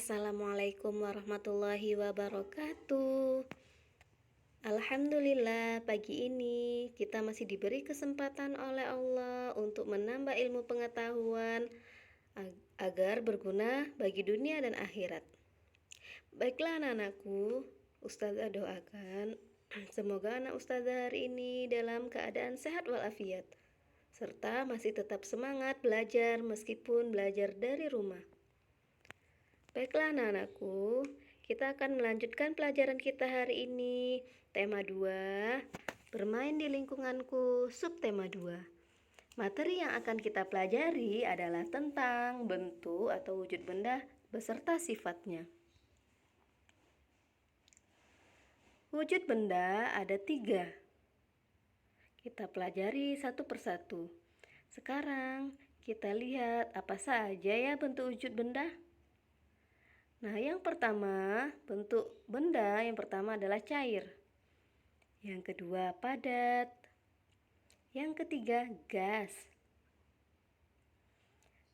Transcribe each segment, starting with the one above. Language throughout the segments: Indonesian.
Assalamualaikum warahmatullahi wabarakatuh. Alhamdulillah, pagi ini kita masih diberi kesempatan oleh Allah untuk menambah ilmu pengetahuan agar berguna bagi dunia dan akhirat. Baiklah anak-anakku, Ustazah doakan semoga anak Ustazah hari ini dalam keadaan sehat walafiat serta masih tetap semangat belajar meskipun belajar dari rumah. Baiklah anak-anakku, kita akan melanjutkan pelajaran kita hari ini. Tema 2, bermain di lingkunganku, subtema 2. Materi yang akan kita pelajari adalah tentang bentuk atau wujud benda beserta sifatnya. Wujud benda ada 3. Kita pelajari satu persatu. Sekarang kita lihat apa saja ya bentuk wujud benda. Nah, yang pertama, bentuk benda yang pertama adalah cair. Yang kedua, padat. Yang ketiga, gas.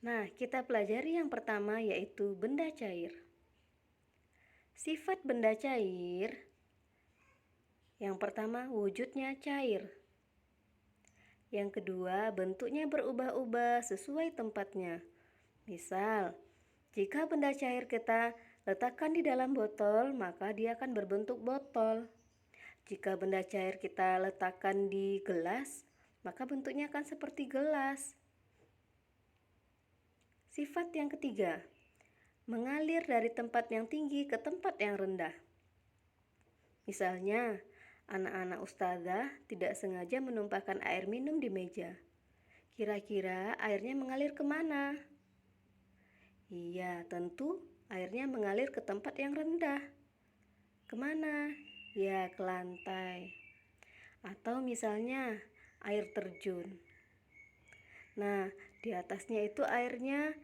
Nah, kita pelajari yang pertama yaitu benda cair. Sifat benda cair, yang pertama wujudnya cair. Yang kedua, bentuknya berubah-ubah sesuai tempatnya. Misal, jika benda cair kita letakkan di dalam botol, maka dia akan berbentuk botol. Jika benda cair kita letakkan di gelas, maka bentuknya akan seperti gelas. Sifat yang ketiga, mengalir dari tempat yang tinggi ke tempat yang rendah. Misalnya, anak-anak ustazah tidak sengaja menumpahkan air minum di meja. Kira-kira airnya mengalir kemana? Iya, tentu airnya mengalir ke tempat yang rendah. Kemana? Ya, ke lantai. Atau misalnya air terjun. Nah, di atasnya itu airnya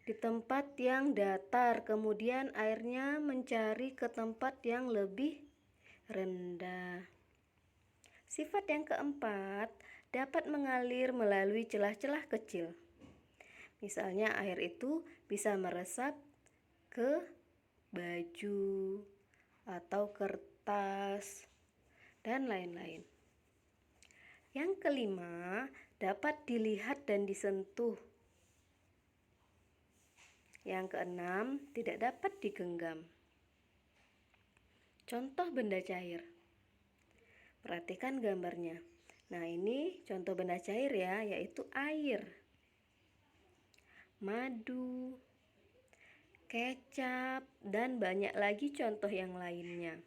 di tempat yang datar, kemudian airnya mencari ke tempat yang lebih rendah. Sifat yang keempat, dapat mengalir melalui celah-celah kecil. Misalnya air itu bisa meresap ke baju atau kertas dan lain-lain. Yang kelima, dapat dilihat dan disentuh. Yang keenam, tidak dapat digenggam. Contoh benda cair. Perhatikan gambarnya. Nah, ini contoh benda cair ya, yaitu air, madu, kecap, dan banyak lagi contoh yang lainnya.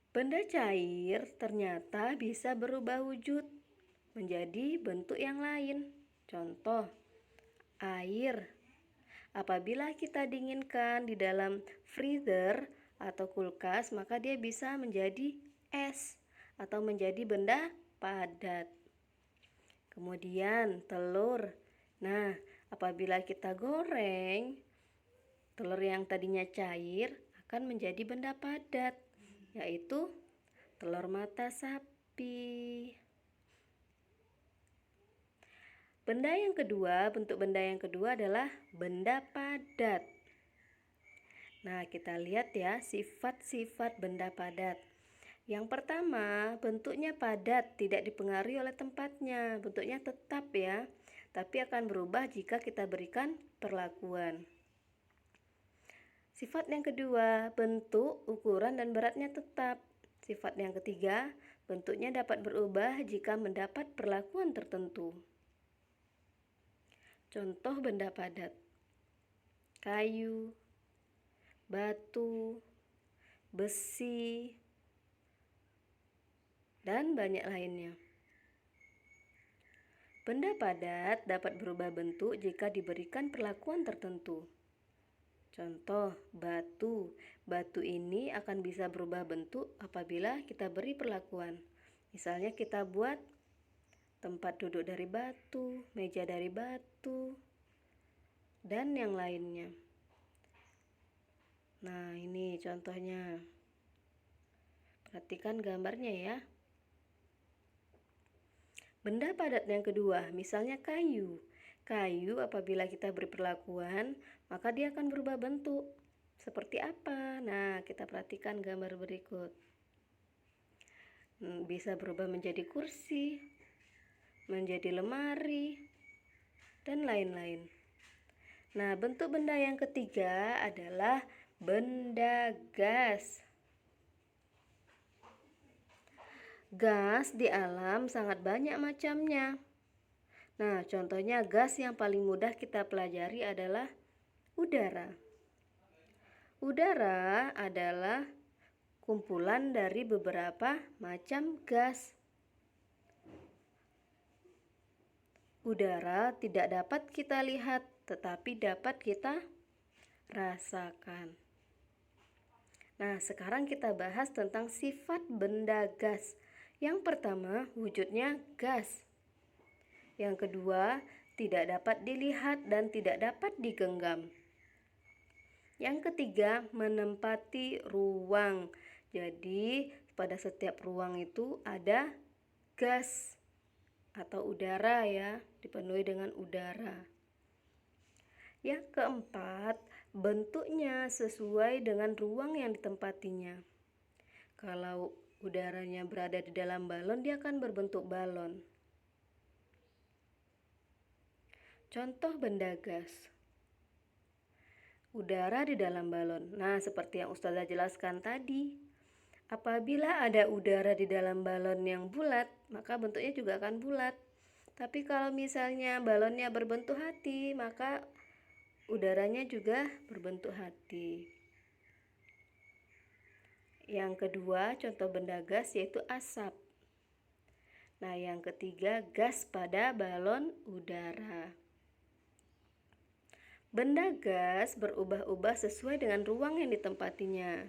Benda cair ternyata bisa berubah wujud menjadi bentuk yang lain. Contoh, air. Apabila kita dinginkan di dalam freezer atau kulkas, maka dia bisa menjadi es atau menjadi benda padat. Kemudian telur. Nah, apabila kita goreng, telur yang tadinya cair akan menjadi benda padat, yaitu telur mata sapi. Bentuk benda yang kedua adalah benda padat. Nah, kita lihat ya sifat-sifat benda padat. Yang pertama, bentuknya padat, tidak dipengaruhi oleh tempatnya. Bentuknya tetap ya, tapi akan berubah jika kita berikan perlakuan. Sifat yang kedua, bentuk, ukuran, dan beratnya tetap. Sifat yang ketiga, bentuknya dapat berubah jika mendapat perlakuan tertentu. Contoh benda padat, kayu, batu, besi, dan banyak lainnya. Benda padat dapat berubah bentuk jika diberikan perlakuan tertentu. Contoh, batu. Batu ini akan bisa berubah bentuk apabila kita beri perlakuan. Misalnya kita buat tempat duduk dari batu, meja dari batu, dan yang lainnya. Nah, ini contohnya. Perhatikan gambarnya ya. Benda padat yang kedua, misalnya kayu. Kayu apabila kita beri perlakuan, maka dia akan berubah bentuk. Seperti apa? Nah, kita perhatikan gambar berikut. Bisa berubah menjadi kursi, menjadi lemari, dan lain-lain. Nah, bentuk benda yang ketiga adalah benda gas. Gas di alam sangat banyak macamnya. Nah, contohnya gas yang paling mudah kita pelajari adalah udara. Udara adalah kumpulan dari beberapa macam gas. Udara tidak dapat kita lihat, tetapi dapat kita rasakan. Nah, sekarang kita bahas tentang sifat benda gas. Yang pertama, wujudnya gas. Yang kedua, tidak dapat dilihat dan tidak dapat digenggam. Yang ketiga, menempati ruang. Jadi, pada setiap ruang itu ada gas atau udara ya, dipenuhi dengan udara. Yang keempat, bentuknya sesuai dengan ruang yang ditempatinya. Kalau udaranya berada di dalam balon, dia akan berbentuk balon. Contoh benda gas. Udara di dalam balon. Nah, seperti yang Ustazah jelaskan tadi. Apabila ada udara di dalam balon yang bulat, maka bentuknya juga akan bulat. Tapi kalau misalnya balonnya berbentuk hati, maka udaranya juga berbentuk hati. Yang kedua, contoh benda gas yaitu asap. Nah, yang ketiga, gas pada balon udara. Benda gas berubah-ubah sesuai dengan ruang yang ditempatinya.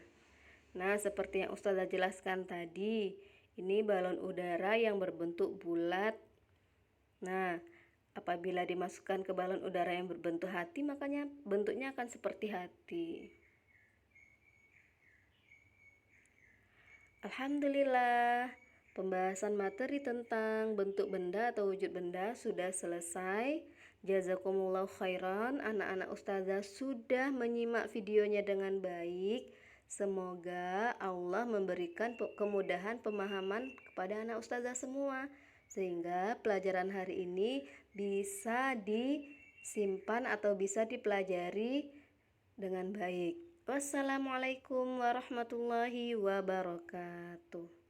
Nah, seperti yang Ustazah jelaskan tadi, ini balon udara yang berbentuk bulat. Nah, apabila dimasukkan ke balon udara yang berbentuk hati, makanya bentuknya akan seperti hati. Alhamdulillah, pembahasan materi tentang bentuk benda atau wujud benda sudah selesai. Jazakumullah khairan, anak-anak Ustazah sudah menyimak videonya dengan baik. Semoga Allah memberikan kemudahan pemahaman kepada anak Ustazah semua, sehingga pelajaran hari ini bisa disimpan atau bisa dipelajari dengan baik. Wassalamualaikum warahmatullahi wabarakatuh.